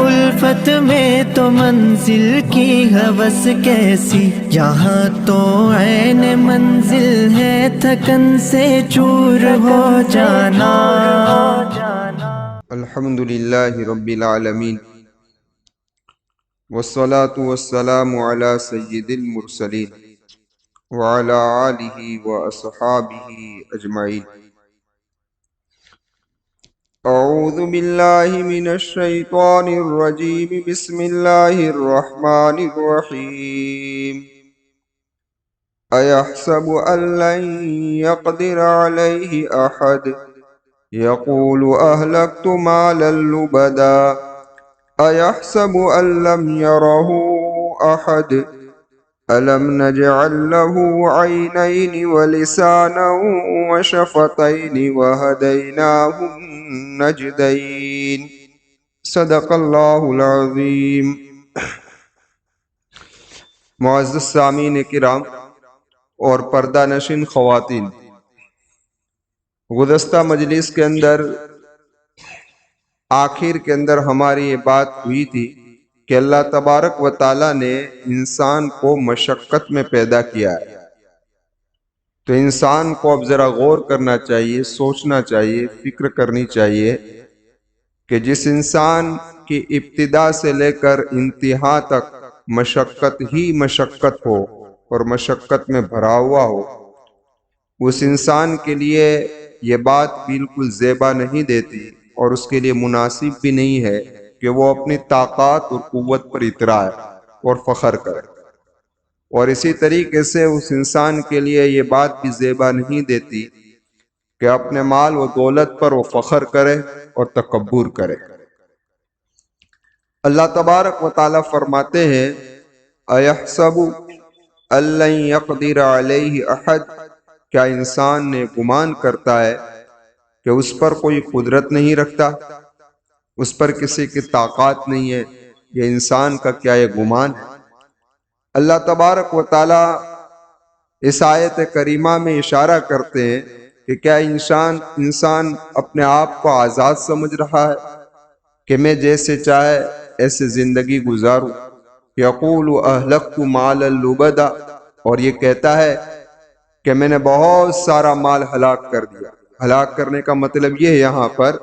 الفت میں تو منزل کی ہوس کیسی، یہاں تو عین منزل ہے تھکن سے چور ہو جانا۔ الحمد للہ رب العالمین، والصلاة والسلام علی سید المرسلین وعلی آلہ واصحابہ اجمعین۔ اعوذ باللہ من الشیطان الرجیم، بسم اللہ الرحمن الرحیم۔ ایحسب ان لن یقدر علیہ احد یقول اہلکت مالا لبدا ایحسب ان لم یرہ احد الم نجعل له عینین ولسانا وشفتین وہدیناہ النجدین۔ صدق اللہ العظیم۔ معزز سامعین کرام اور پردہ نشین خواتین، گزشتہ مجلس کے اندر آخر کے اندر ہماری یہ بات ہوئی تھی کہ اللہ تبارک و تعالیٰ نے انسان کو مشقت میں پیدا کیا ہے، تو انسان کو اب ذرا غور کرنا چاہیے، سوچنا چاہیے، فکر کرنی چاہیے کہ جس انسان کی ابتدا سے لے کر انتہا تک مشقت ہی مشقت ہو اور مشقت میں بھرا ہوا ہو، اس انسان کے لیے یہ بات بالکل زیبا نہیں دیتی اور اس کے لیے مناسب بھی نہیں ہے کہ وہ اپنی طاقت اور قوت پر اترائے اور فخر کرے، اور اسی طریقے سے اس انسان کے لیے یہ بات بھی زیبا نہیں دیتی کہ اپنے مال و دولت پر وہ فخر کرے اور تکبر کرے۔ اللہ تبارک و تعالیٰ فرماتے ہیں ایحسب ان لن یقدر علیہ احد، کیا انسان نے گمان کرتا ہے کہ اس پر کوئی قدرت نہیں رکھتا، اس پر کسی کی طاقت نہیں ہے؟ یہ انسان کا کیا یہ گمان ہے؟ اللہ تبارک و تعالیٰ اس آیت کریمہ میں اشارہ کرتے ہیں کہ کیا انسان اپنے آپ کو آزاد سمجھ رہا ہے کہ میں جیسے چاہے ایسے زندگی گزاروں؟ یقول اہلکت مالا لبدا، اور یہ کہتا ہے کہ میں نے بہت سارا مال ہلاک کر دیا۔ ہلاک کرنے کا مطلب یہ ہے یہاں پر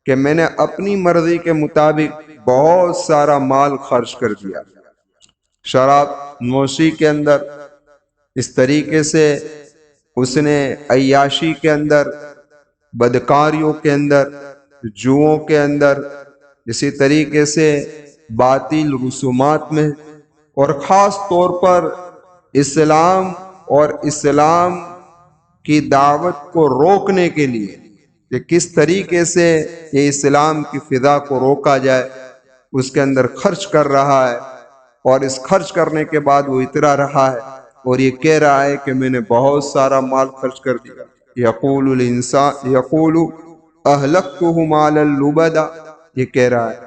کہ میں نے اپنی مرضی کے مطابق بہت سارا مال خرچ کر دیا، شراب نوشی کے اندر، اس طریقے سے اس نے عیاشی کے اندر، بدکاریوں کے اندر، جوؤں کے اندر، اسی طریقے سے باطل رسومات میں، اور خاص طور پر اسلام اور اسلام کی دعوت کو روکنے کے لیے کہ کس طریقے سے یہ اسلام کی فضا کو روکا جائے، اس کے اندر خرچ کر رہا ہے، اور اس خرچ کرنے کے بعد وہ اترا رہا ہے اور یہ کہہ رہا ہے کہ میں نے بہت سارا مال خرچ کر دیا۔ یقول الانسان یقول اہلکتہ مالا لبدا، یہ کہہ رہا ہے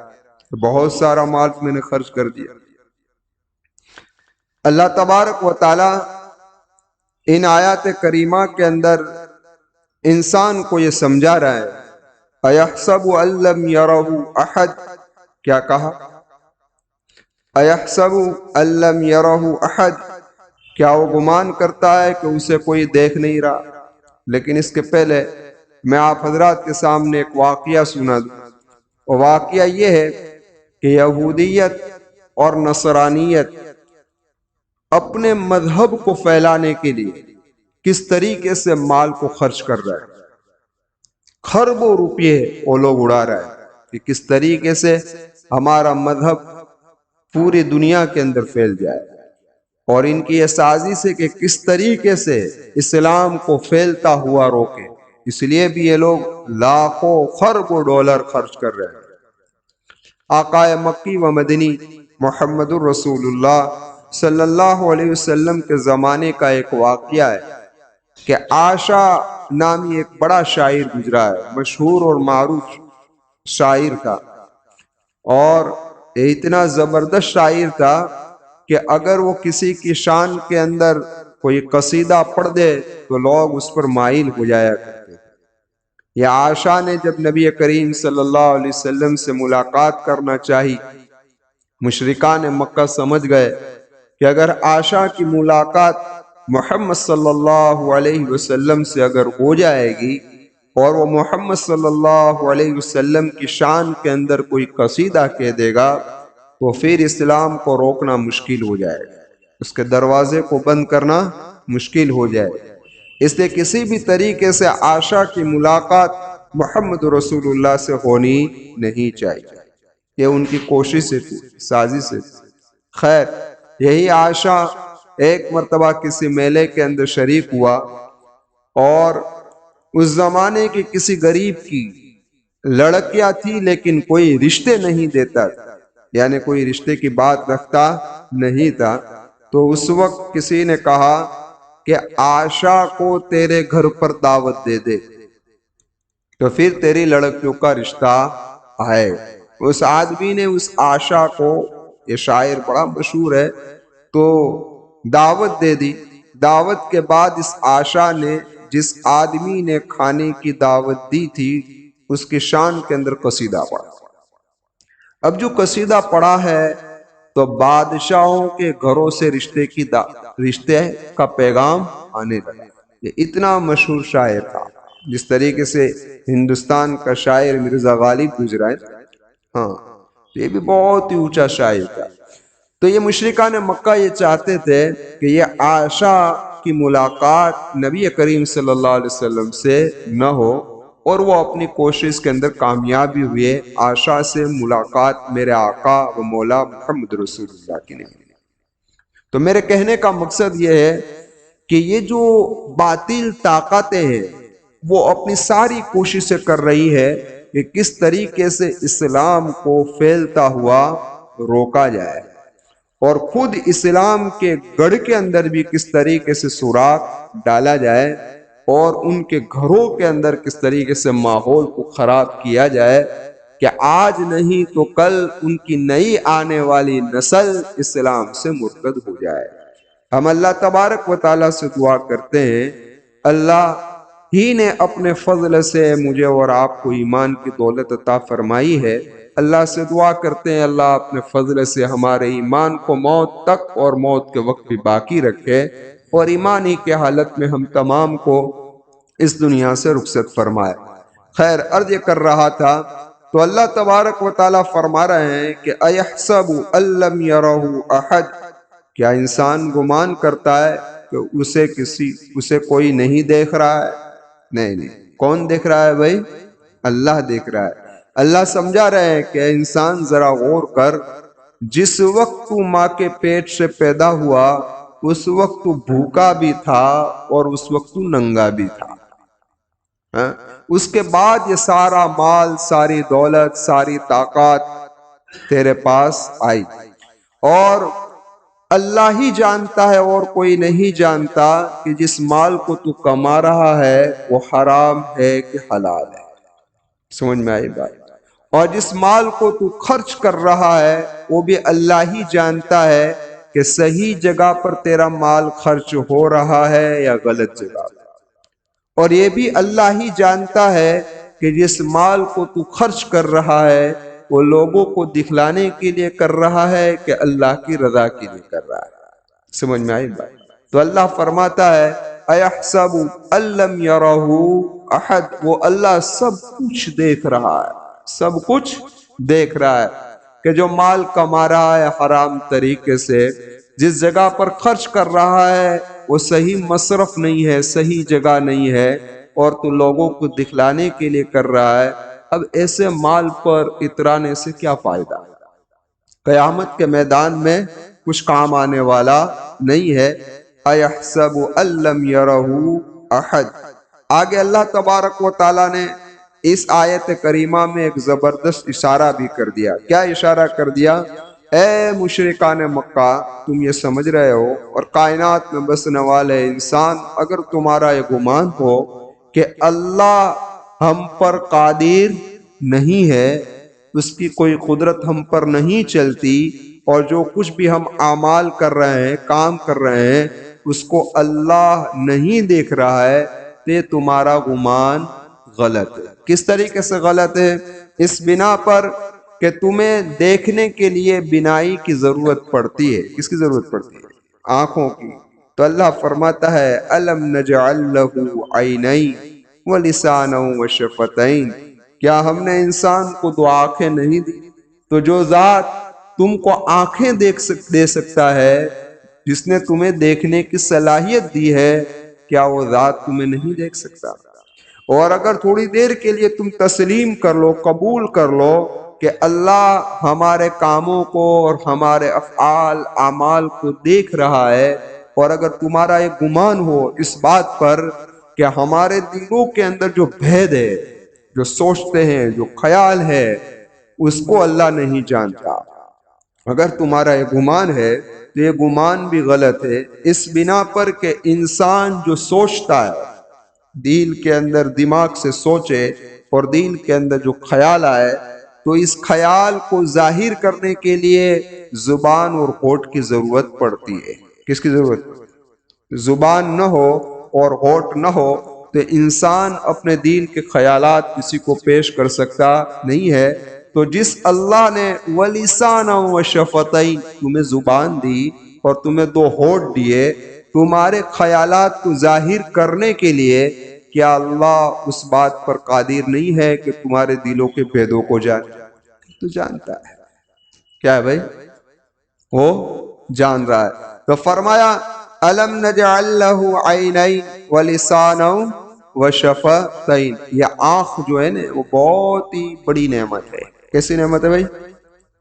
بہت سارا مال میں نے خرچ کر دیا۔ اللہ تبارک و تعالی ان آیات کریمہ کے اندر انسان کو یہ سمجھا رہا ہے ایحسب ان لم یرہ احد، کیا کہا؟ ایحسب ان لم یرہ احد، کیا وہ گمان کرتا ہے کہ اسے کوئی دیکھ نہیں رہا؟ لیکن اس کے پہلے میں آپ حضرات کے سامنے ایک واقعہ سنا دوں، اور واقعہ یہ ہے کہ یہودیت اور نصرانیت اپنے مذہب کو پھیلانے کے لیے کس طریقے سے مال کو خرچ کر رہا ہے، خربوں روپے وہ لوگ اڑا رہا ہے کہ کس طریقے سے ہمارا مذہب پوری دنیا کے اندر پھیل جائے، اور ان کی یہ سازش ہے کہ کس طریقے سے اسلام کو پھیلتا ہوا روکے۔ اس لیے بھی یہ لوگ لاکھوں خربوں ڈالر خرچ کر رہے ہیں۔ آقا مکی و مدنی محمد الرسول اللہ صلی اللہ علیہ وسلم کے زمانے کا ایک واقعہ ہے کہ عاشا نامی ایک بڑا شاعر گزرا ہے، مشہور اور معروف شاعر تھا، اور اتنا زبردست شاعر تھا کہ اگر وہ کسی کی شان کے اندر کوئی قصیدہ پڑھ دے تو لوگ اس پر مائل ہو جایا کرتے تھے۔ یا عائشہ نے جب نبی کریم صلی اللہ علیہ وسلم سے ملاقات کرنا چاہی، مشرکان مکہ سمجھ گئے کہ اگر عائشہ کی ملاقات محمد صلی اللہ علیہ وسلم سے اگر ہو جائے گی اور وہ محمد صلی اللہ علیہ وسلم کی شان کے اندر کوئی قصیدہ کہہ دے گا تو پھر اسلام کو روکنا مشکل ہو جائے گا، اس کے دروازے کو بند کرنا مشکل ہو جائے گا۔ اس لیے کسی بھی طریقے سے عائشہ کی ملاقات محمد رسول اللہ سے ہونی نہیں چاہیے، یہ ان کی کوشش تھی، سازش تھی۔ خیر، یہی عائشہ ایک مرتبہ کسی میلے کے اندر شریک ہوا اور اس زمانے کی کسی غریب کی لڑکیاں تھی لیکن کوئی رشتے نہیں دیتا تھا، یعنی کوئی رشتے کی بات رکھتا نہیں تھا۔ تو اس وقت کسی نے کہا کہ عائشہ کو تیرے گھر پر دعوت دے دے تو پھر تیری لڑکیوں کا رشتہ آئے۔ اس آدمی نے اس عائشہ کو، یہ شاعر بڑا مشہور ہے، تو دعوت دے دی۔ دعوت کے بعد اس عائشہ نے جس آدمی نے کھانے کی دعوت دی تھی اس کی شان کے اندر قصیدہ پڑھا۔ اب جو قصیدہ پڑھا ہے تو بادشاہوں کے گھروں سے رشتے کا پیغام آنے لگا۔ یہ اتنا مشہور شاعر تھا، جس طریقے سے ہندوستان کا شاعر مرزا غالب گزرا ہے، ہاں یہ بھی بہت ہی اونچا شاعر تھا۔ تو یہ مشرکان مکہ یہ چاہتے تھے کہ یہ عائشہ کی ملاقات نبی کریم صلی اللہ علیہ وسلم سے نہ ہو، اور وہ اپنی کوشش کے اندر کامیابی ہوئے۔ عائشہ سے ملاقات میرے آقا و مولا محمد رسول اللہ کی نہیں۔ تو میرے کہنے کا مقصد یہ ہے کہ یہ جو باطل طاقتیں ہیں وہ اپنی ساری کوششیں کر رہی ہے کہ کس طریقے سے اسلام کو پھیلتا ہوا روکا جائے، اور خود اسلام کے گڑھ کے اندر بھی کس طریقے سے سوراخ ڈالا جائے، اور ان کے گھروں کے اندر کس طریقے سے ماحول کو خراب کیا جائے کہ آج نہیں تو کل ان کی نئی آنے والی نسل اسلام سے مرتد ہو جائے۔ ہم اللہ تبارک و تعالیٰ سے دعا کرتے ہیں، اللہ ہی نے اپنے فضل سے مجھے اور آپ کو ایمان کی دولت عطا فرمائی ہے۔ اللہ سے دعا کرتے ہیں اللہ اپنے فضل سے ہمارے ایمان کو موت تک اور موت کے وقت بھی باقی رکھے، اور ایمانی کے حالت میں ہم تمام کو اس دنیا سے رخصت فرمائے۔ خیر، عرض یہ کر رہا تھا تو اللہ تبارک و تعالیٰ فرما رہے ہیں کہ اَيَحْسَبُ أَن لَّمْ يَرَهُ أَحَدٌ، کیا انسان گمان کرتا ہے کہ اسے کوئی نہیں دیکھ رہا ہے؟ نہیں، کون دیکھ رہا ہے بھائی؟ اللہ دیکھ رہا ہے۔ اللہ سمجھا رہے ہیں کہ انسان ذرا غور کر، جس وقت تو ماں کے پیٹ سے پیدا ہوا اس وقت تو بھوکا بھی تھا اور اس وقت تو ننگا بھی تھا، اس کے بعد یہ سارا مال، ساری دولت، ساری طاقت تیرے پاس آئی، اور اللہ ہی جانتا ہے اور کوئی نہیں جانتا کہ جس مال کو تو کما رہا ہے وہ حرام ہے کہ حلال ہے۔ سمجھ میں آئی بات؟ اور جس مال کو تو خرچ کر رہا ہے وہ بھی اللہ ہی جانتا ہے کہ صحیح جگہ پر تیرا مال خرچ ہو رہا ہے یا غلط جگہ پر، اور یہ بھی اللہ ہی جانتا ہے کہ جس مال کو تو خرچ کر رہا ہے وہ لوگوں کو دکھلانے کے لیے کر رہا ہے کہ اللہ کی رضا کے لیے کر رہا ہے۔ سمجھ میں آئی بات؟ تو اللہ فرماتا ہے اَيَحْسَبُ أَن لَّمْ يَرَهُ أَحَدٌ، وہ اللہ سب کچھ دیکھ رہا ہے، سب کچھ دیکھ رہا ہے کہ جو مال کما رہا ہے حرام طریقے سے، جس جگہ پر خرچ کر رہا ہے وہ صحیح مصرف نہیں ہے، صحیح جگہ نہیں ہے، اور تو لوگوں کو دکھلانے کے لیے کر رہا ہے۔ اب ایسے مال پر اترانے سے کیا فائدہ؟ قیامت کے میدان میں کچھ کام آنے والا نہیں ہے۔ اَيَحْسَبُ أَن لَّمْ يَرَهُ أَحَدٌ۔ آگے اللہ تبارک و تعالیٰ نے اس آیت کریمہ میں ایک زبردست اشارہ بھی کر دیا۔ کیا اشارہ کر دیا؟ اے مشرکان مکہ، تم یہ سمجھ رہے ہو اور کائنات میں بسنے والے انسان، اگر تمہارا یہ گمان ہو کہ اللہ ہم پر قادر نہیں ہے، اس کی کوئی قدرت ہم پر نہیں چلتی، اور جو کچھ بھی ہم اعمال کر رہے ہیں، کام کر رہے ہیں، اس کو اللہ نہیں دیکھ رہا ہے، تو تمہارا گمان غلط ہے۔ کس طریقے سے غلط ہے؟ اس بنا پر کہ تمہیں دیکھنے کے لیے بینائی کی ضرورت پڑتی ہے۔ کس کی ضرورت پڑتی ہے؟ آنکھوں کی۔ تو اللہ فرماتا ہے الم نجعل لہ عینین ولسانا وشفتین، کیا ہم نے انسان کو دو آنکھیں نہیں دی؟ تو جو ذات تم کو آنکھیں دے سکتا ہے، جس نے تمہیں دیکھنے کی صلاحیت دی ہے، کیا وہ ذات تمہیں نہیں دیکھ سکتا؟ اور اگر تھوڑی دیر کے لیے تم تسلیم کر لو، قبول کر لو کہ اللہ ہمارے کاموں کو اور ہمارے افعال اعمال کو دیکھ رہا ہے، اور اگر تمہارا ایک گمان ہو اس بات پر کہ ہمارے دلوں کے اندر جو بھید ہے، جو سوچتے ہیں، جو خیال ہے، اس کو اللہ نہیں جانتا، اگر تمہارا یہ گمان ہے تو یہ گمان بھی غلط ہے، اس بنا پر کہ انسان جو سوچتا ہے، دل کے اندر دماغ سے سوچے اور دل کے اندر جو خیال آئے، تو اس خیال کو ظاہر کرنے کے لیے زبان اور ہونٹ کی ضرورت پڑتی ہے۔ کس کی ضرورت؟ زبان نہ ہو اور ہونٹ نہ ہو تو انسان اپنے دل کے خیالات کسی کو پیش کر سکتا نہیں ہے۔ تو جس اللہ نے وَلِسَانًا وَشَفَتَيْن تمہیں زبان دی اور تمہیں دو ہونٹ دیے تمہارے خیالات کو ظاہر کرنے کے لیے، کیا اللہ اس بات پر قادر نہیں ہے کہ تمہارے دلوں کے بھیدوں کو جانے؟ تو جانتا ہے۔ کیا ہے بھائی؟ وہ جان رہا ہے۔ تو فرمایا الم نجعل لہ عینین ولسانا وشفتین، یہ آنکھ جو ہے نا وہ بہت ہی بڑی نعمت ہے۔ کیسی نعمت ہے بھائی؟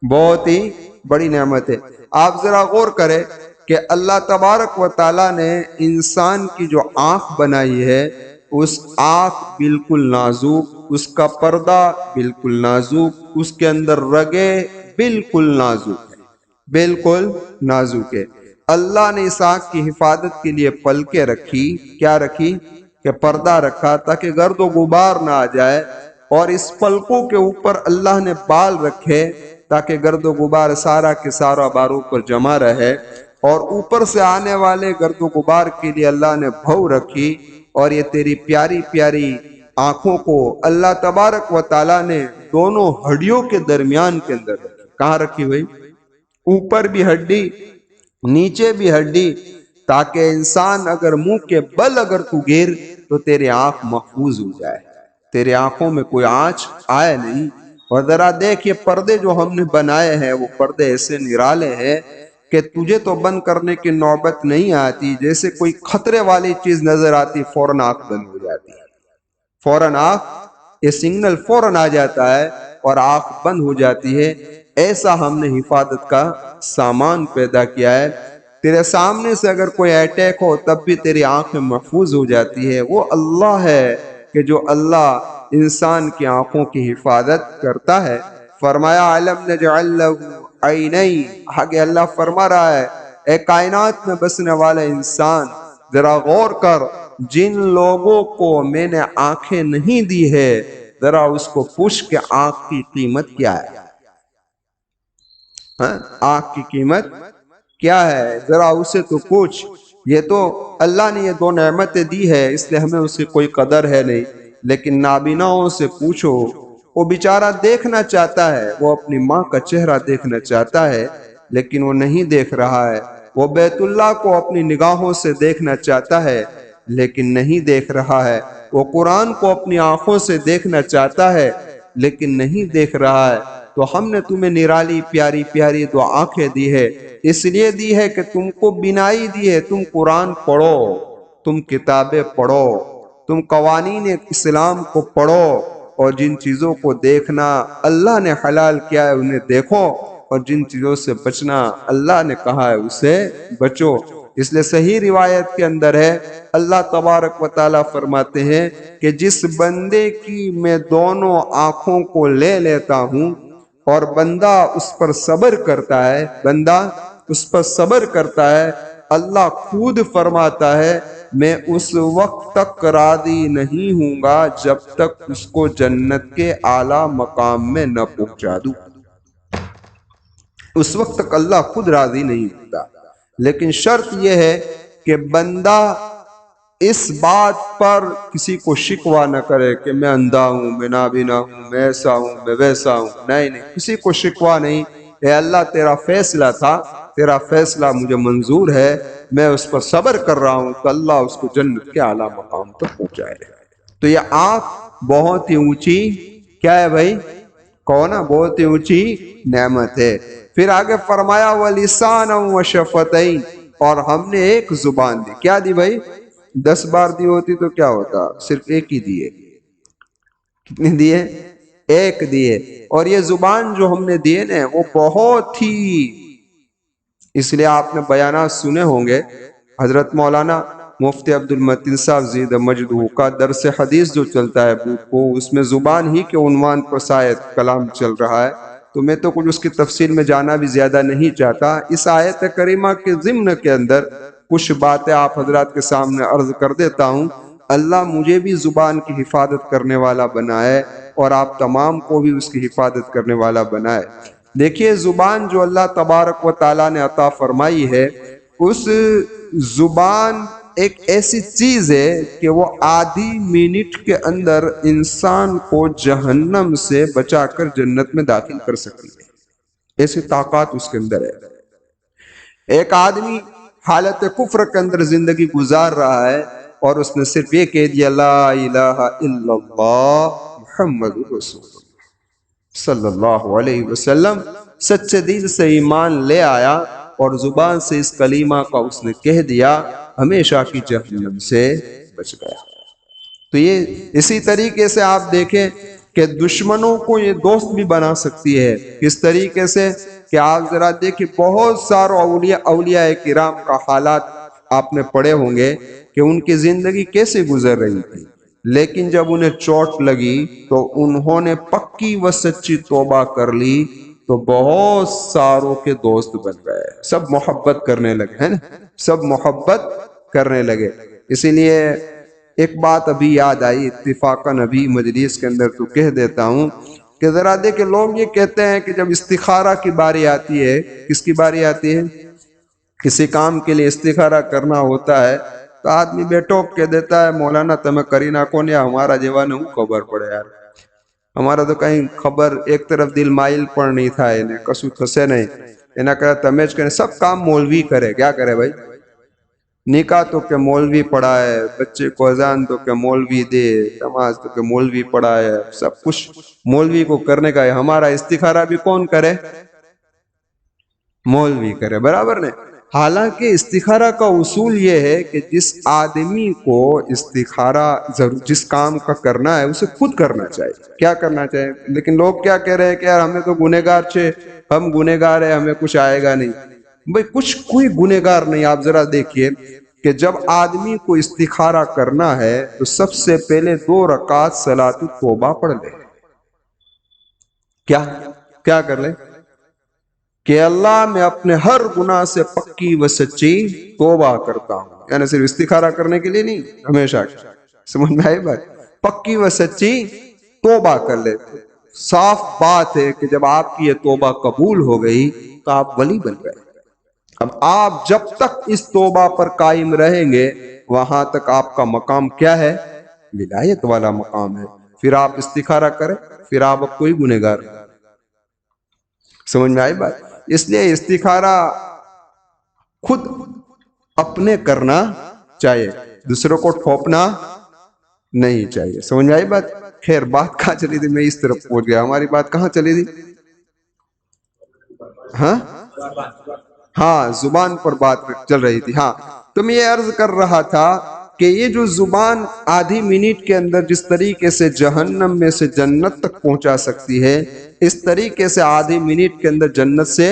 بہت ہی بڑی نعمت ہے۔ آپ ذرا غور کریں کہ اللہ تبارک و تعالیٰ نے انسان کی جو آنکھ بنائی ہے، اس آنکھ بالکل نازک، اس کا پردہ بالکل نازک، اس کے اندر رگیں بالکل نازک ہے، بالکل نازک ہے۔ اللہ نے اس آنکھ کی حفاظت کے لیے پلکیں رکھی۔ کیا رکھی؟ کہ پردہ رکھا تاکہ گرد و غبار نہ آ جائے، اور اس پلکوں کے اوپر اللہ نے بال رکھے تاکہ گرد و غبار سارا کے سارا باروں پر جمع رہے، اور اوپر سے آنے والے گرد و غبار کے لیے اللہ نے بھو رکھی۔ اور یہ تیری پیاری پیاری آنکھوں کو اللہ تبارک و تعالیٰ نے دونوں ہڈیوں کے درمیان کے اندر رکھی۔ کہاں رکھی بھائی؟ اوپر بھی ہڈی نیچے بھی ہڈی، تاکہ انسان اگر منہ کے بل اگر تو گر تو تیری آنکھ محفوظ ہو جائے، تیرے آنکھوں میں کوئی آنچ آئے نہیں۔ اور ذرا دیکھ یہ پردے جو ہم نے بنائے ہیں، وہ پردے ایسے نرالے ہیں کہ تجھے تو بند کرنے کی نوبت نہیں آتی، جیسے کوئی خطرے والی چیز نظر آتی فوراً آنکھ بند ہو جاتی ہے، فوراً آنکھ، یہ سگنل فوراً آ جاتا ہے اور آنکھ بند ہو جاتی ہے۔ ایسا ہم نے حفاظت کا سامان پیدا کیا ہے، تیرے سامنے سے اگر کوئی اٹیک ہو تب بھی تیری آنکھیں محفوظ ہو جاتی ہے۔ وہ اللہ ہے کہ جو اللہ انسان کی آنکھوں کی حفاظت کرتا ہے۔ فرمایا علم نجعل لہ عینین، آگے اللہ فرما رہا ہے اے کائنات میں بسنے والے انسان، ذرا غور کر، جن لوگوں کو میں نے آنکھیں نہیں دی ہے، ذرا اس کو پوچھ کہ آنکھ کی قیمت کیا ہے؟ آنکھ کی قیمت کیا ہے؟ ذرا اسے تو پوچھ۔ یہ تو اللہ نے یہ دو نعمتیں دی ہے، اس لیے ہمیں اس کی کوئی قدر ہے نہیں، لیکن نابیناؤں سے پوچھو، وہ بیچارہ دیکھنا چاہتا ہے، وہ اپنی ماں کا چہرہ دیکھنا چاہتا ہے لیکن وہ نہیں دیکھ رہا ہے، وہ بیت اللہ کو اپنی نگاہوں سے دیکھنا چاہتا ہے لیکن نہیں دیکھ رہا ہے، وہ قرآن کو اپنی آنکھوں سے دیکھنا چاہتا ہے لیکن نہیں دیکھ رہا ہے۔ تو ہم نے تمہیں نرالی پیاری پیاری دو آنکھیں دی ہے، اس لیے دی ہے کہ تم کو بینائی دی ہے، تم قرآن پڑھو، تم کتابیں پڑھو، تم قوانین اسلام کو پڑھو، اور جن چیزوں کو دیکھنا اللہ نے حلال کیا ہے انہیں دیکھو، اور جن چیزوں سے بچنا اللہ نے کہا ہے اسے بچو۔ اس لیے صحیح روایت کے اندر ہے، اللہ تبارک و تعالیٰ فرماتے ہیں کہ جس بندے کی میں دونوں آنکھوں کو لے لیتا ہوں اور بندہ اس پر صبر کرتا ہے، بندہ اس پر صبر کرتا ہے، اللہ خود فرماتا ہے میں اس وقت تک راضی نہیں ہوں گا جب تک اس کو جنت کے اعلیٰ مقام میں نہ پہنچا دوں۔ اس وقت تک اللہ خود راضی نہیں ہوتا، لیکن شرط یہ ہے کہ بندہ اس بات پر کسی کو شکوہ نہ کرے کہ میں اندھا ہوں، میں نابینا ہوں، میں ایسا ہوں، میں ویسا ہوں. نہیں نہیں، کسی کو شکوہ نہیں. اے اللہ تیرا فیصلہ تھا، تیرا فیصلہ مجھے منظور ہے، میں اس پر صبر کر رہا ہوں تو اللہ اس کو جنت کے اعلیٰ مقام تک پہنچائے. تو یہ آنکھ بہت ہی اونچی کیا ہے بھائی؟ کون ہے؟ بہت ہی اونچی نعمت ہے. پھر آگے فرمایا وَلِسَانًا وَشَفَتَيْن، اور ہم نے ایک زبان دی. کیا دی بھائی؟ 10 بار دی ہوتی تو کیا ہوتا؟ صرف ایک ہی دیے. کتنے دیے؟ ایک دیے. اور یہ زبان جو ہم نے دیے نا وہ بہت ہی، اس لیے آپ نے بیانات سنے ہوں گے. حضرت مولانا مفتی عبد المتین صاحب زید مجدہ کا درس حدیث جو چلتا ہے وہ اس میں زبان ہی کے عنوان پر شاید کلام چل رہا ہے. تو میں تو کچھ اس کی تفصیل میں جانا بھی زیادہ نہیں چاہتا. اس آیت کریمہ کے ضمن کے اندر کچھ باتیں آپ حضرات کے سامنے عرض کر دیتا ہوں. اللہ مجھے بھی زبان کی حفاظت کرنے والا بنائے اور آپ تمام کو بھی اس کی حفاظت کرنے والا بنائے. دیکھیے زبان جو اللہ تبارک و تعالیٰ نے عطا فرمائی ہے، اس زبان ایک ایسی چیز ہے کہ وہ آدھی منٹ کے اندر انسان کو جہنم سے بچا کر جنت میں داخل کر سکتی ہے. ایسی طاقت اس کے اندر ہے. ایک آدمی حالت کفر کے اندر زندگی گزار رہا ہے اور اس نے صرف یہ کہہ دیا لا الہ الا اللہ محمد رسول اللہ صلی اللہ علیہ وسلم، سچے دل سے ایمان لے آیا اور زبان سے اس کلمہ کا اس نے کہہ دیا، ہمیشہ کی جہنم سے بچ گیا. تو یہ اسی طریقے سے آپ دیکھیں کہ دشمنوں کو یہ دوست بھی بنا سکتی ہے. کس طریقے سے کہ آپ ذرا دیکھیں بہت سارے اولیاء کرام کا حالات آپ نے پڑھے ہوں گے کہ ان کی زندگی کیسے گزر رہی تھی، لیکن جب انہیں چوٹ لگی تو انہوں نے پکی و سچی توبہ کر لی تو بہت ساروں کے دوست بن گئے، سب محبت کرنے لگے ہیں نا، سب محبت کرنے لگے. اسی لیے ایک بات ابھی یاد آئی اتفاقاً ابھی مجلس کے اندر تو کہہ دیتا ہوں کہ ذرا دیکھیں لوگ یہ کہتے ہیں کہ جب استخارہ کی باری آتی ہے، کس کی باری آتی ہے؟ کسی کام کے لیے استخارہ کرنا ہوتا ہے تو آدمی بیٹھو کہہ دیتا ہے مولانا تمہیں کرینا کون یا ہمارا جیوان ہوں خبر پڑے یار، ہمارا تو کہیں خبر ایک طرف دل مائل پڑ نہیں تھا، انہیں کسو تھسے نہیں، انہیں کہا تمیج کریں، سب کام مولوی کرے. کیا کرے بھائی؟ نکاح تو کہ مولوی پڑھائے، بچے کو اذان تو کہ مولوی دے، نماز تو کہ مولوی پڑھائے، سب کچھ مولوی کو کرنے کا ہے. ہمارا استخارہ بھی کون کرے؟ مولوی کرے. برابر نے؟ حالانکہ استخارہ کا اصول یہ ہے کہ جس آدمی کو استخارہ جس کام کا کرنا ہے اسے خود کرنا چاہیے. کیا کرنا چاہیے؟ لیکن لوگ کیا کہہ رہے ہیں کہ یار ہمیں تو گنہگار چھے، ہم گنہگار ہیں، ہمیں کچھ آئے گا نہیں. بھئی کوئی گنہگار نہیں. آپ ذرا دیکھیے کہ جب آدمی کو استخارہ کرنا ہے تو سب سے پہلے 2 رکعت صلاۃ توبہ پڑھ لے. کیا کر لے؟ کہ اللہ میں اپنے ہر گناہ سے پکی و سچی توبہ کرتا ہوں. یعنی صرف استخارہ کرنے کے لیے نہیں، ہمیشہ. سمجھ میں آئی بات؟ پکی و سچی توبہ کر لے. صاف بات ہے کہ جب آپ کی یہ توبہ قبول ہو گئی تو آپ ولی بن گئے. اب آپ جب تک اس توبہ پر قائم رہیں گے وہاں تک آپ کا مقام کیا ہے؟ ولایت والا مقام ہے. پھر آپ استخارہ کریں، پھر آپ اب کوئی گنہگار. سمجھ میں آئی بات؟ اس لیے استخارہ خود اپنے کرنا چاہیے، دوسروں کو ٹھوپنا نہیں چاہیے. سمجھ میں آئی بات؟ خیر بات کہاں چلی تھی؟ میں اس طرف پہنچ گیا. ہماری بات کہاں چلی تھی؟ ہاں زبان پر بات چل رہی تھی. ہاں تو میں یہ عرض کر رہا تھا کہ یہ جو زبان آدھی منٹ کے اندر جس طریقے سے جہنم میں سے جنت تک پہنچا سکتی ہے، اس طریقے سے آدھی منٹ کے اندر جنت سے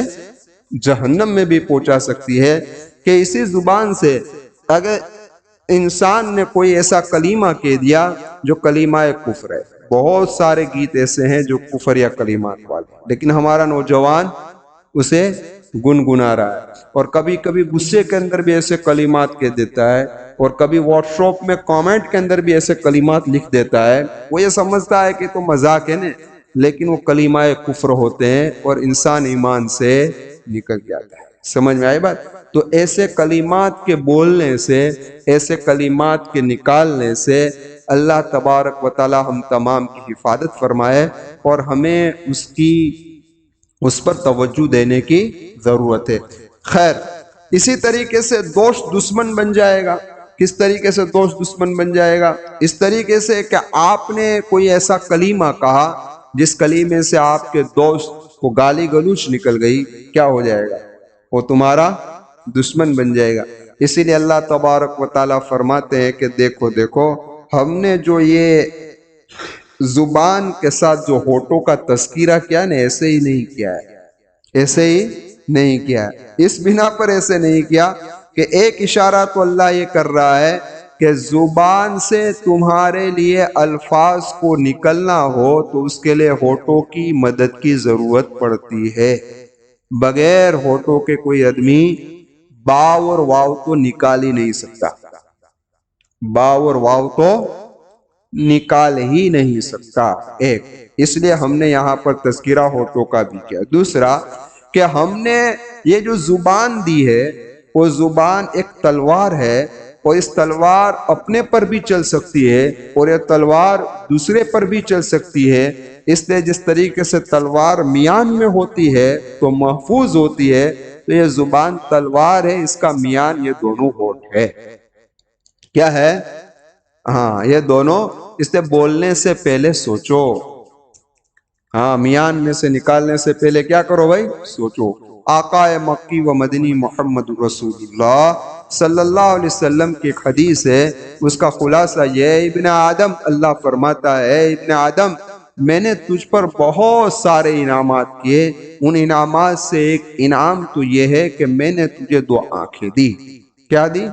جہنم میں بھی پہنچا سکتی ہے. کہ اسی زبان سے اگر انسان نے کوئی ایسا کلمہ کہہ دیا جو کلمہ کفر ہے. بہت سارے گیت ایسے ہیں جو کفر یا کلمات والے، لیکن ہمارا نوجوان اسے گنگنا رہا ہے. اور کبھی کبھی غصے کے اندر بھی ایسے کلمات کہہ دیتا ہے، اور کبھی واٹس ایپ میں کامنٹ کے اندر بھی ایسے کلمات لکھ دیتا ہے. وہ یہ سمجھتا ہے کہ تو مذاق ہے نا، لیکن وہ کلمہ کفر ہوتے ہیں اور انسان ایمان سے نکل جاتا ہے. سمجھ میں آئی بات؟ تو ایسے کلمات کے بولنے سے، ایسے کلمات کے نکالنے سے اللہ تبارک و تعالی ہم تمام کی حفاظت فرمائے، اور ہمیں اس پر توجہ دینے کی ضرورت ہے۔ خیر، اسی طریقے سے دوست دشمن بن جائے گا۔ کس طریقے سے دوست دشمن بن جائے گا؟ اس طریقے سے کہ آپ نے کوئی ایسا کلمہ کہا جس کلمے سے آپ کے دوست کو گالی گلوچ نکل گئی، کیا ہو جائے گا؟ وہ تمہارا دشمن بن جائے گا۔ اسی لیے اللہ تبارک و تعالیٰ فرماتے ہیں کہ دیکھو دیکھو، ہم نے جو یہ زبان کے ساتھ جو ہونٹوں کا تذکرہ کیا نا، ایسے ہی نہیں کیا ہے، ایسے ہی نہیں کیا ہے۔ اس بنا پر ایسے نہیں کیا کہ ایک اشارہ تو اللہ یہ کر رہا ہے کہ زبان سے تمہارے لیے الفاظ کو نکلنا ہو تو اس کے لیے ہونٹوں کی مدد کی ضرورت پڑتی ہے۔ بغیر ہونٹوں کے کوئی آدمی با اور واو تو نکال ہی نہیں سکتا، با اور واو تو نکال ہی نہیں سکتا۔ ایک، اس لیے ہم نے یہاں پر تذکرہ ہونٹوں کا بھی کیا۔ دوسرا کہ ہم نے یہ جو زبان دی ہے، وہ زبان ایک تلوار ہے، اور اس تلوار اپنے پر بھی چل سکتی ہے اور یہ تلوار دوسرے پر بھی چل سکتی ہے۔ اس لیے جس طریقے سے تلوار میان میں ہوتی ہے تو محفوظ ہوتی ہے، تو یہ زبان تلوار ہے، اس کا میان یہ دونوں ہونٹ ہے۔ کیا ہے؟ ہاں، یہ دونوں۔ اس لیے بولنے سے پہلے سوچو، ہاں، میان میں سے نکالنے سے پہلے کیا کرو بھائی؟ سوچو۔ آقا مکی و مدنی محمد رسول اللہ صلی اللہ علیہ وسلم کی ایک حدیث ہے، اس کا خلاصہ یہ ہے، ابن آدم، اللہ فرماتا ہے، ابن آدم، میں نے تجھ پر بہت سارے انعامات کیے، ان انعامات سے ایک انعام تو یہ ہے کہ میں نے تجھے 2 آنکھیں دی۔ کیا دی؟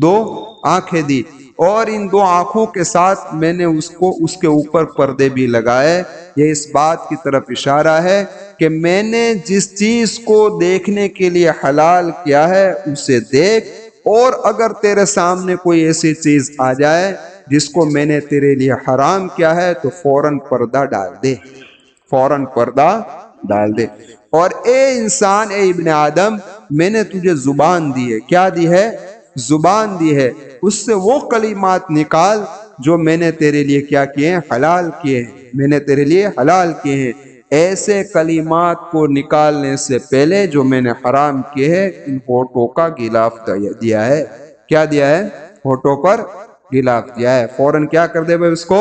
2 آنکھیں دی، اور ان 2 آنکھوں کے ساتھ میں نے اس کے اوپر پردے بھی لگائے۔ یہ اس بات کی طرف اشارہ ہے کہ میں نے جس چیز کو دیکھنے کے لیے حلال کیا ہے اسے دیکھ، اور اگر تیرے سامنے کوئی ایسی چیز آ جائے جس کو میں نے تیرے لیے حرام کیا ہے تو فوراً پردہ ڈال دے، فوراً پردہ ڈال دے۔ اور اے انسان، اے ابن آدم، میں نے تجھے زبان دی ہے۔ کیا دی ہے؟ زبان دی ہے۔ اس سے وہ کلمات نکال جو میں نے تیرے لیے کیا کیے ہیں؟ حلال کیے ہیں، میں نے تیرے لیے حلال کیے ہیں۔ ایسے کلمات کو نکالنے سے پہلے جو میں نے حرام کیے ہیں، ان ہونٹوں کا غلاف دیا ہے۔ کیا دیا ہے؟ ہونٹوں پر غلاف دیا ہے۔ فوراً کیا کر دے بھائی؟ اس کو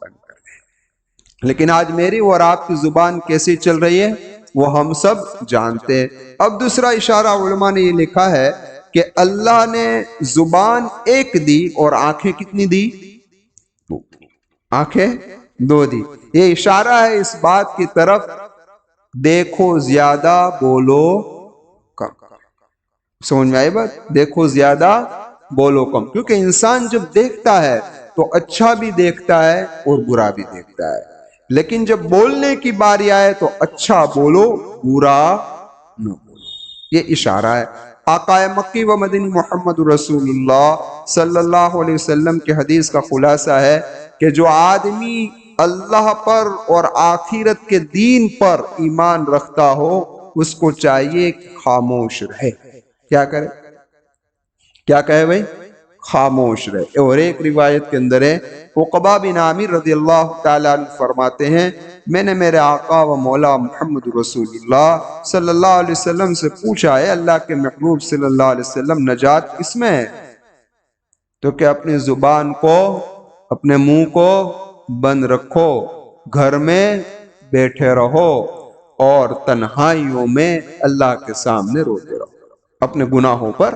بند کر دے۔ لیکن آج میری اور آپ کی زبان کیسی چل رہی ہے وہ ہم سب جانتے ہیں۔ اب دوسرا اشارہ علماء نے یہ لکھا ہے کہ اللہ نے زبان ایک دی اور آنکھیں کتنی دی؟ 2۔ آنکھیں 2 دی۔ یہ اشارہ ہے اس بات کی طرف، دیکھو زیادہ بولو کم۔ سمجھ میں آئی بات؟ دیکھو زیادہ بولو کم، کیونکہ انسان جب دیکھتا ہے تو اچھا بھی دیکھتا ہے اور برا بھی دیکھتا ہے، لیکن جب بولنے کی باری آئے تو اچھا بولو، برا نہ بولو۔ یہ اشارہ ہے۔ آقا مکی و مدنی محمد رسول اللہ صلی اللہ علیہ وسلم کی حدیث کا خلاصہ ہے کہ جو آدمی اللہ پر اور آخرت کے دین پر ایمان رکھتا ہو، اس کو چاہیے کہ خاموش رہے۔ کیا کرے؟ کیا کہے بھائی؟ خاموش رہے۔ اور ایک روایت کے اندر ہے، عقبہ بن عامر رضی اللہ تعالیٰ عنہ فرماتے ہیں، میں نے میرے آقا و مولا محمد رسول اللہ صلی اللہ علیہ وسلم سے پوچھا ہے، اللہ کے محبوب صلی اللہ علیہ وسلم، نجات کس میں ہے؟ تو کہ اپنی زبان کو، اپنے منہ کو بند رکھو، گھر میں بیٹھے رہو اور تنہائیوں میں اللہ کے سامنے روتے رہو، اپنے گناہوں پر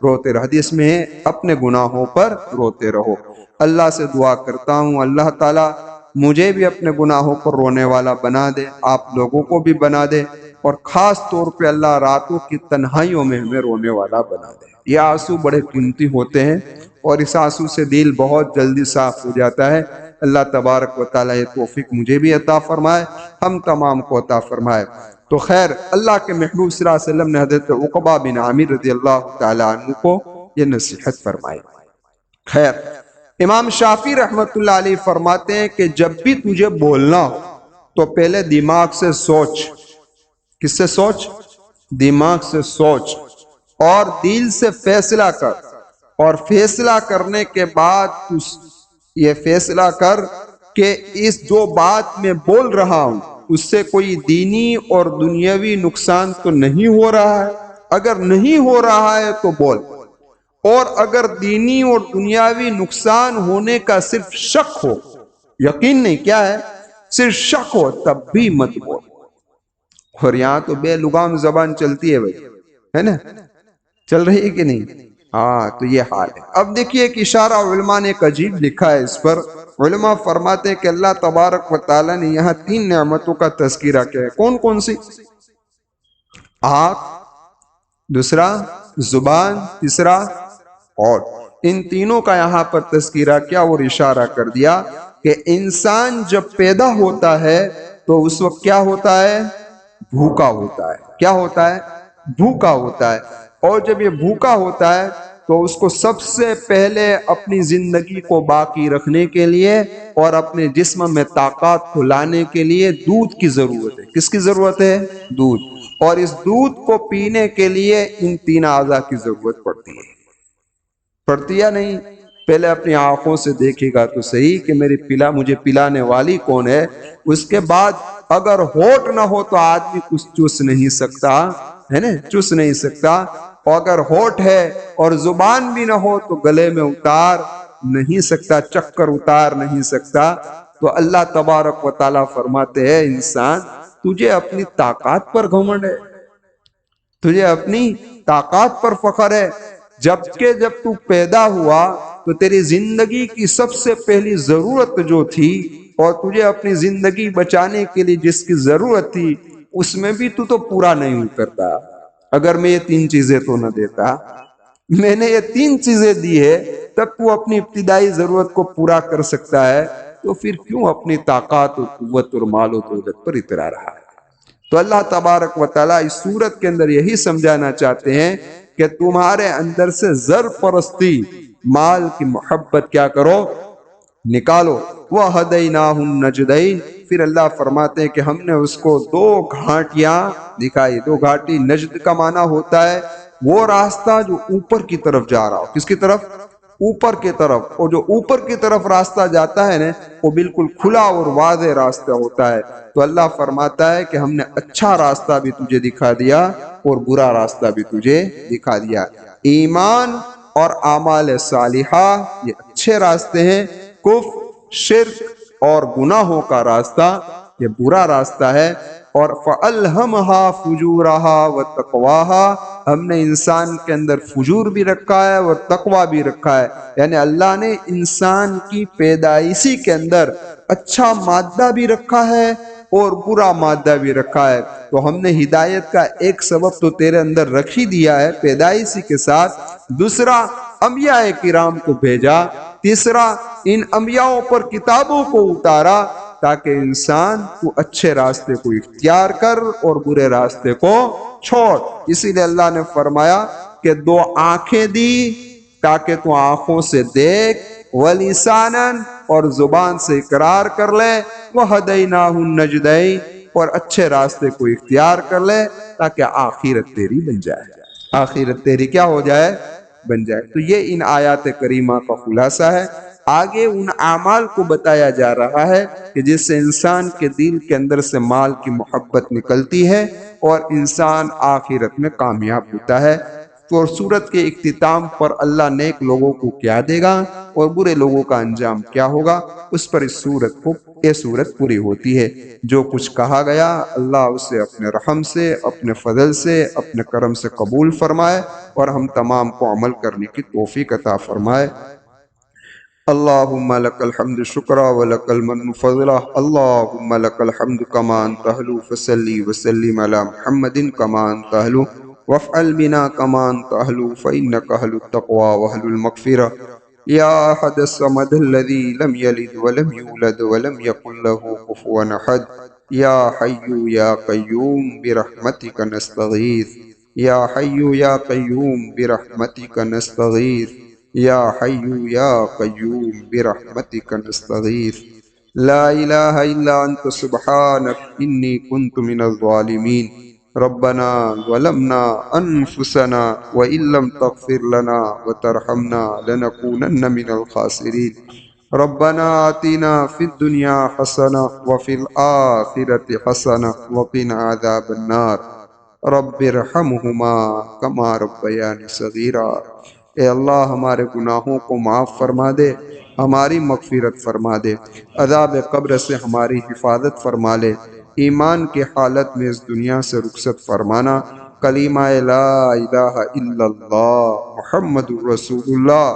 روتے رہو۔ حدیث میں ہے، اپنے گناہوں پر روتے رہو۔ اللہ سے دعا کرتا ہوں اللہ تعالیٰ مجھے بھی اپنے گناہوں پر رونے والا بنا دے، آپ لوگوں کو بھی بنا دے، اور خاص طور پہ اللہ راتوں کی تنہائیوں میں ہمیں رونے والا بنا دے۔ یہ آنسو بڑے قیمتی ہوتے ہیں اور اس آنسو سے دل بہت جلدی صاف ہو جاتا ہے۔ اللہ تبارک و تعالیٰ یہ توفیق مجھے بھی عطا فرمائے، ہم تمام کو عطا فرمائے۔ تو خیر، اللہ کے محبوب صلی اللہ علیہ وسلم نے حضرت عقبہ بن عامر رضی اللہ تعالیٰ عنہ کو یہ نصیحت فرمائی۔ خیر، امام شافعی رحمت اللہ علیہ فرماتے ہیں کہ جب بھی تجھے بولنا ہو تو پہلے دماغ سے سوچ کس سے سوچ؟ دماغ سے سوچ اور دل سے فیصلہ کر، اور فیصلہ کرنے کے بعد تو یہ فیصلہ کر کہ اس جو بات میں بول رہا ہوں اس سے کوئی دینی اور دنیاوی نقصان تو نہیں ہو رہا ہے؟ اگر نہیں ہو رہا ہے تو بول، اور اگر دینی اور دنیاوی نقصان ہونے کا صرف شک ہو، یقین نہیں، کیا ہے، صرف شک ہو، تب بھی مت بول۔ اور یہاں تو بے لگام زبان چلتی ہے بھائی، ہے نا؟ چل رہی ہے کہ نہیں؟ ہاں، تو یہ حال ہے۔ اب دیکھیے ایک اشارہ علماء نے ایک عجیب لکھا ہے اس پر۔ علماء فرماتے ہیں کہ اللہ تبارک و تعالیٰ نے یہاں 3 نعمتوں کا تذکرہ کیا ہے۔ کون کون سی؟ آنکھ، دوسرا زبان، تیسرا ہونٹ۔ ان تینوں کا یہاں پر تذکرہ کیا اور اشارہ کر دیا کہ انسان جب پیدا ہوتا ہے تو اس وقت کیا ہوتا ہے؟ بھوکا ہوتا ہے۔ کیا ہوتا ہے؟ بھوکا ہوتا ہے۔ اور جب یہ بھوکا ہوتا ہے تو اس کو سب سے پہلے اپنی زندگی کو باقی رکھنے کے لیے اور اپنے جسم میں طاقت کو لانے کے لیے دودھ کی ضرورت ہے۔ کس کی ضرورت ہے؟ دودھ۔ اور اس دودھ کو پینے کے لیے ان 3 اعضاء کی ضرورت پڑتی ہے۔ پڑتی یا نہیں؟ پہلے اپنی آنکھوں سے دیکھے گا تو صحیح کہ مجھے پلانے والی کون ہے۔ اس کے بعد اگر ہونٹ نہ ہو تو آدمی کچھ چوس نہیں سکتا، ہے نا؟ چوس نہیں سکتا۔ اور اگر ہونٹ ہے اور زبان بھی نہ ہو تو گلے میں اتار نہیں سکتا، چکر اتار نہیں سکتا۔ تو اللہ تبارک و تعالیٰ فرماتے ہیں انسان تجھے اپنی طاقت پر گھمنڈ ہے، تجھے اپنی طاقت پر فخر ہے، جبکہ جب تو پیدا ہوا تو تیری زندگی کی سب سے پہلی ضرورت جو تھی اور تجھے اپنی زندگی بچانے کے لیے جس کی ضرورت تھی اس میں بھی تو پورا نہیں اترتا۔ اگر میں یہ 3 چیزیں تو نہ دیتا، میں نے یہ 3 چیزیں دی ہے تب تو اپنی ابتدائی ضرورت کو پورا کر سکتا ہے، تو پھر کیوں اپنی طاقت اور قوت اور مال و دولت پر اترا رہا ہے؟ تو اللہ تبارک و تعالیٰ اس صورت کے اندر یہی سمجھانا چاہتے ہیں کہ تمہارے اندر سے زر پرستی، مال کی محبت کیا کرو، نکالو۔ وَهَدَيْنَاهُ النَّجْدَيْنِ، پھر اللہ فرماتے ہیں کہ ہم نے اس کو 2 گھاٹیاں دکھائی۔ 2 گھاٹی، نجد کا معنی ہوتا ہے وہ راستہ جو اوپر کی طرف جا رہا ہو۔ کس کی طرف؟ اوپر کی طرف۔ اور جو اوپر کی طرف راستہ جاتا ہے نا وہ بالکل کھلا اور واضح راستہ ہوتا ہے۔ تو اللہ فرماتا ہے کہ ہم نے اچھا راستہ بھی تجھے دکھا دیا اور برا راستہ بھی تجھے دکھا دیا۔ ایمان اور اعمال صالحہ یہ اچھے راستے ہیں، کفر، شرک اور گناہوں کا راستہ یہ برا راستہ ہے۔ اور فَأَلْهَمَهَا فُجُورَهَا وَتَقْوَاهَا، ہم نے انسان کے اندر فجور بھی رکھا ہے اور تقوی بھی رکھا ہے، یعنی اللہ نے انسان کی پیدائشی کے اندر اچھا مادہ بھی رکھا ہے اور برا مادہ بھی رکھا ہے۔ تو ہم نے ہدایت کا ایک سبب تو تیرے اندر رکھ ہی دیا ہے پیدائشی کے ساتھ، دوسرا انبیاء کرام کو بھیجا، تیسرا ان انبیاء پر کتابوں کو اتارا تاکہ انسان تو اچھے راستے کو اختیار کر اور برے راستے کو چھوڑ۔ اسی لیے اللہ نے فرمایا کہ 2 آنکھیں دی تاکہ تو آنکھوں سے دیکھ، وَلِسَانًا اور زبان سے اقرار کر لے، وَهَدَيْنَاهُ النَّجْدَيْنِ اور اچھے راستے کو اختیار کر لے تاکہ آخرت تیری بن جائے، آخرت تیری کیا ہو جائے؟ بن جائے۔ تو یہ ان آیات کریمہ کا خلاصہ ہے۔ آگے ان اعمال کو بتایا جا رہا ہے کہ جس سے انسان کے دل کے اندر سے مال کی محبت نکلتی ہے اور انسان آخرت میں کامیاب ہوتا ہے۔ تو سورت کے اختتام پر اللہ نیک لوگوں کو کیا دے گا اور برے لوگوں کا انجام کیا ہوگا، اس پر یہ سورت پوری ہوتی ہے۔ جو کچھ کہا گیا اللہ اسے اپنے رحم سے، اپنے فضل سے، اپنے کرم سے قبول فرمائے اور ہم تمام کو عمل کرنے کی توفیق عطا فرمائے۔ اللہم لک الحمد شکرا ولک المن فضلا، اللہم لک الحمد کما انت اہل فصلی وسلم علی محمد کما انت اہل وافعل بنا کما انت اہل فإنک اہل التقوی واہل المغفرہ۔ یا احد الصمد الذی لم یلد ولم یولد ولم یکن له کفوا احد۔ یا حی یا قیوم برحمتک نستغیث، یا حی یا قیوم برحمتک نستغیث، یا حی یا قیوم برحمتک نستغیث۔ لا الہ الا انت سبحانک انی کنت من الظالمین۔ ربنا ظلمنا انفسنا وان لم تغفر لنا وترحمنا لنكونن من الخاسرین ربنا آتنا فی الدنیا حسنہ وفی الآخرۃ حسنہ وقنا عذاب النار رب ارحمہما کما ربیانی صغیرا۔ اے اللہ ہمارے گناہوں کو معاف فرما دے، ہماری مغفرت فرما دے، عذاب قبر سے ہماری حفاظت فرما لے، ایمان کی حالت میں اس دنیا سے رخصت فرمانا، کلمہ لا الہ الا اللہ محمد رسول اللہ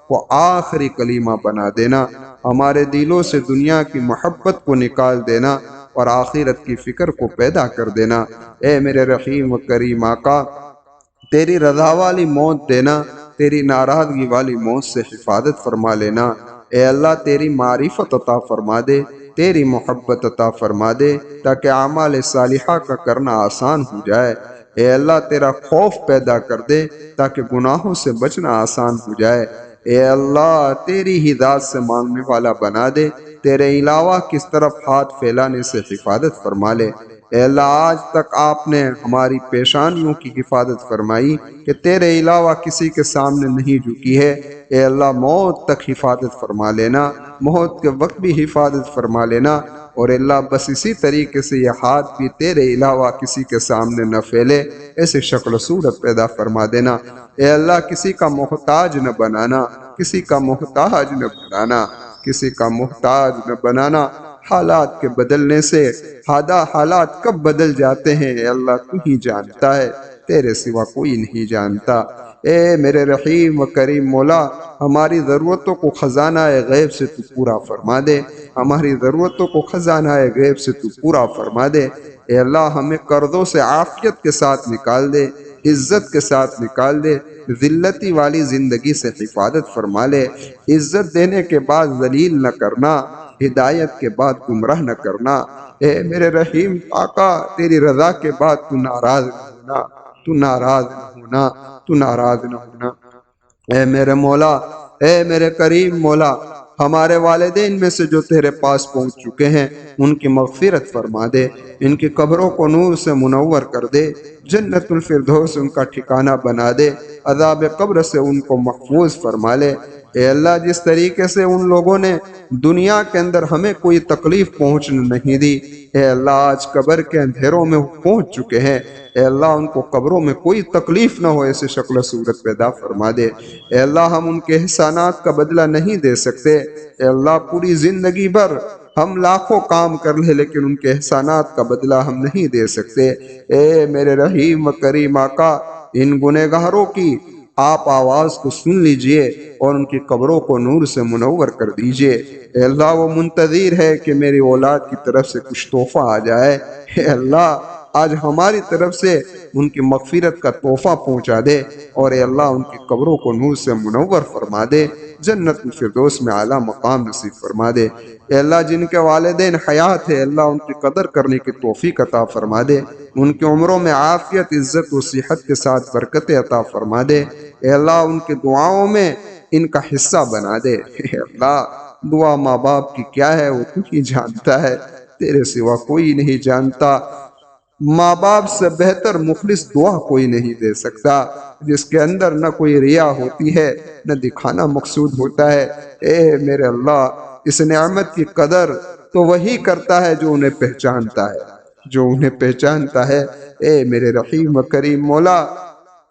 کو آخری کلمہ بنا دینا، ہمارے دلوں سے دنیا کی محبت کو نکال دینا اور آخرت کی فکر کو پیدا کر دینا۔ اے میرے رحیم و کریم آقا، تیری رضا والی موت دینا، تیری ناراضگی والی موت سے حفاظت فرما لینا۔ اے اللہ تیری معرفت عطا فرما دے، تیری محبت عطا فرما دے تاکہ اعمال صالحہ کا کرنا آسان ہو جائے۔ اے اللہ تیرا خوف پیدا کر دے تاکہ گناہوں سے بچنا آسان ہو جائے۔ اے اللہ تیری ہی ذات سے مانگنے والا بنا دے، تیرے علاوہ کس طرف ہاتھ پھیلانے سے حفاظت فرما لے۔ اے اللہ آج تک آپ نے ہماری پیشانیوں کی حفاظت فرمائی کہ تیرے علاوہ کسی کے سامنے نہیں جھکی ہے۔ اے اللہ موت تک حفاظت فرما لینا، موت کے وقت بھی حفاظت فرما لینا، اور اللہ بس اسی طریقے سے یہ ہاتھ بھی تیرے علاوہ کسی کے سامنے نہ پھیلے، ایسے شکل و صورت پیدا فرما دینا۔ اے اللہ کسی کا محتاج نہ بنانا، کسی کا محتاج نہ بنانا، کسی کا محتاج نہ بنانا۔ حالات کے بدلنے سے حالات کب بدل جاتے ہیں اے اللہ تو ہی جانتا ہے، تیرے سوا کوئی نہیں جانتا۔ اے میرے رحیم و کریم مولا، ہماری ضرورتوں کو خزانہ غیب سے تو پورا فرما دے، ہماری ضرورتوں کو خزانہ غیب سے تو پورا فرما دے۔ اے اللہ ہمیں قرضوں سے عافیت کے ساتھ نکال دے، عزت کے ساتھ نکال دے، ذلتی والی زندگی سے حفاظت فرما لے، عزت دینے کے بعد ذلیل نہ کرنا، ہدایت کے بعد گمراہ نہ کرنا۔ اے میرے رحیم آقا تیری رضا کے بعد تو ناراض نہ ہونا، تو ناراض نہ ہونا، تو ناراض نہ ہونا۔ اے میرے مولا، اے میرے کریم مولا، ہمارے والدین میں سے جو تیرے پاس پہنچ چکے ہیں ان کی مغفرت فرما دے، ان کی قبروں کو نور سے منور کر دے، جنت الفردوس ان کا ٹھکانہ بنا دے، عذاب قبر سے ان کو محفوظ فرما لے۔ اے اللہ جس طریقے سے ان لوگوں نے دنیا کے اندر ہمیں کوئی تکلیف پہنچنے نہیں دی، اے اللہ آج قبر کے اندھیروں میں پہنچ چکے ہیں، اے اللہ ان کو قبروں میں کوئی تکلیف نہ ہو ایسے شکل و صورت پیدا فرما دے۔ اے اللہ ہم ان کے احسانات کا بدلہ نہیں دے سکتے، اے اللہ پوری زندگی بھر ہم لاکھوں کام کر لیں لیکن ان کے احسانات کا بدلہ ہم نہیں دے سکتے۔ اے میرے رحیم و کریم آقا، ان گنہگاروں کی آپ آواز کو سن لیجئے اور ان کی قبروں کو نور سے منور کر دیجئے۔ اے اللہ وہ منتظر ہے کہ میری اولاد کی طرف سے کچھ تحفہ آ جائے، اے اللہ آج ہماری طرف سے ان کی مغفرت کا تحفہ پہنچا دے، اور اے اللہ ان کی قبروں کو نور سے منور فرما دے، جنت الفردوس میں اعلیٰ مقام نصیب فرما دے۔ اے اللہ جن کے والدین حیات ہے اللہ ان کی قدر کرنے کی توفیق عطا فرما دے، ان کی عمروں میں عافیت، عزت و صحت کے ساتھ برکت عطا فرما دے۔ اے اللہ ان کی دعاؤں میں ان کا حصہ بنا دے۔ اے اللہ دعا ماں باپ کی کیا ہے وہ تو ہی جانتا ہے، تیرے سوا کوئی نہیں جانتا۔ ماں باپ سے بہتر مخلص دعا کوئی نہیں دے سکتا، جس کے اندر نہ کوئی ریا ہوتی ہے نہ دکھانا مقصود ہوتا ہے۔ اے میرے اللہ اس نعمت کی قدر تو وہی کرتا ہے جو انہیں پہچانتا ہے، جو انہیں پہچانتا ہے۔ اے میرے رحیم و کریم مولا،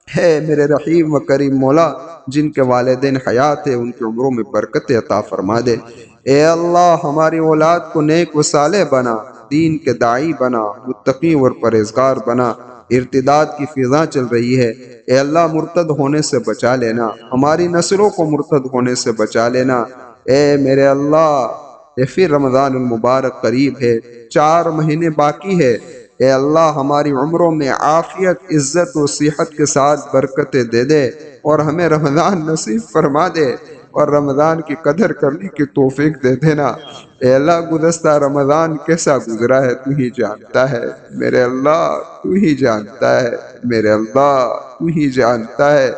ہے میرے رحیم و کریم مولا، جن کے والدین حیات ہے ان کی عمروں میں برکت عطا فرما دے۔ اے اللہ ہماری اولاد کو نیک و صالح بنا، دین کے داعی بنا، متقی اور پرہیزگار بنا۔ ارتداد کی فضا چل رہی ہے، اے اللہ مرتد ہونے سے بچا لینا، ہماری نسلوں کو مرتد ہونے سے بچا لینا۔ اے میرے اللہ یہ پھر رمضان المبارک قریب ہے، 4 مہینے باقی ہے، اے اللہ ہماری عمروں میں عافیت، عزت و صحت کے ساتھ برکتیں دے دے اور ہمیں رمضان نصیب فرما دے اور رمضان کی قدر کرنے کی توفیق دے دینا۔ اے اللہ گزشتہ رمضان کیسا گزرا ہے تو ہی جانتا ہے، میرے اللہ تو ہی جانتا ہے، میرے اللہ تو ہی جانتا ہے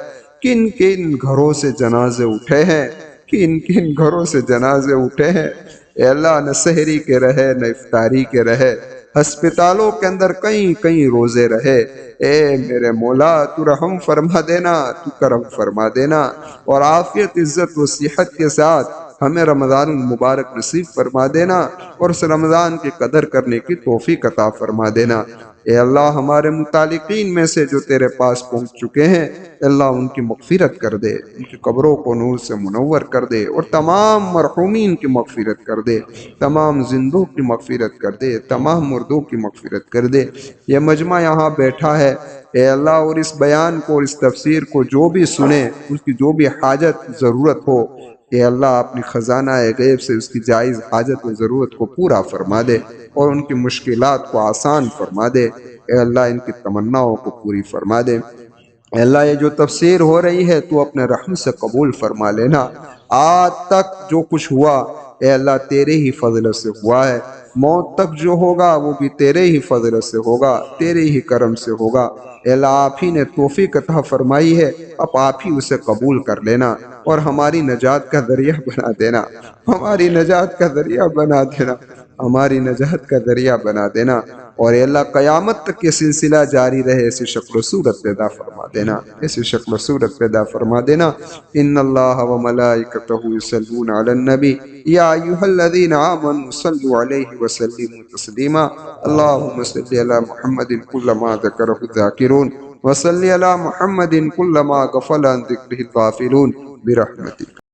کن کن گھروں سے جنازے اٹھے ہیں، کن کن گھروں سے جنازے اٹھے ہیں۔ اے اللہ نہ سحری کے رہے نہ افطاری کے رہے، ہسپتالوں کے اندر کئی کئی روزے رہے، اے میرے مولا تو رحم فرما دینا، تو کرم فرما دینا، اور عافیت عزت و صحت کے ساتھ ہمیں رمضان المبارک نصیب فرما دینا، اور اس رمضان کی قدر کرنے کی توفیق عطا فرما دینا۔ اے اللہ ہمارے متعلقین میں سے جو تیرے پاس پہنچ چکے ہیں، اللہ ان کی مغفرت کر دے، ان کی قبروں کو نور سے منور کر دے، اور تمام مرحومین کی مغفرت کر دے، تمام زندوں کی مغفرت کر دے، تمام مردوں کی مغفرت کر دے۔ یہ مجمع یہاں بیٹھا ہے، اے اللہ، اور اس بیان کو اور اس تفسیر کو جو بھی سنے، اس کی جو بھی حاجت ضرورت ہو، اے اللہ اپنی خزانہ غیب سے اس کی جائز حاجت و ضرورت کو پورا فرما دے، اور ان کی مشکلات کو آسان فرما دے۔ اے اللہ ان کی تمناؤں کو پوری فرما دے۔ اے اللہ یہ جو تفسیر ہو رہی ہے تو اپنے رحم سے قبول فرما لینا۔ آج تک جو کچھ ہوا اے اللہ تیرے ہی فضل سے ہوا ہے، موت تک جو ہوگا وہ بھی تیرے ہی فضل سے ہوگا، تیرے ہی کرم سے ہوگا۔ اے اللہ آپ ہی نے توفیق عطا فرمائی ہے، اب آپ ہی اسے قبول کر لینا، اور ہماری نجات کا ذریعہ بنا دینا، ہماری نجات کا ذریعہ بنا دینا، ہماری نجات کا ذریعہ بنا دینا۔ اور اے اللہ قیامت تک یہ سلسلہ جاری رہے، ایسی شکل و صورت پیدا فرما دینا، ایسی شکل و صورت پیدا فرما دینا۔ ان اللہ و ملائکتہ یصلون علی النبی یا ایھا الذین آمنوا صلوا علیہ وسلموا تسلیما۔ اللہم صل علی محمد کل ما ذکرہ الذاکرون وصل علی محمد کل ما غفل عن ذکرہ الغافلون برحمتک۔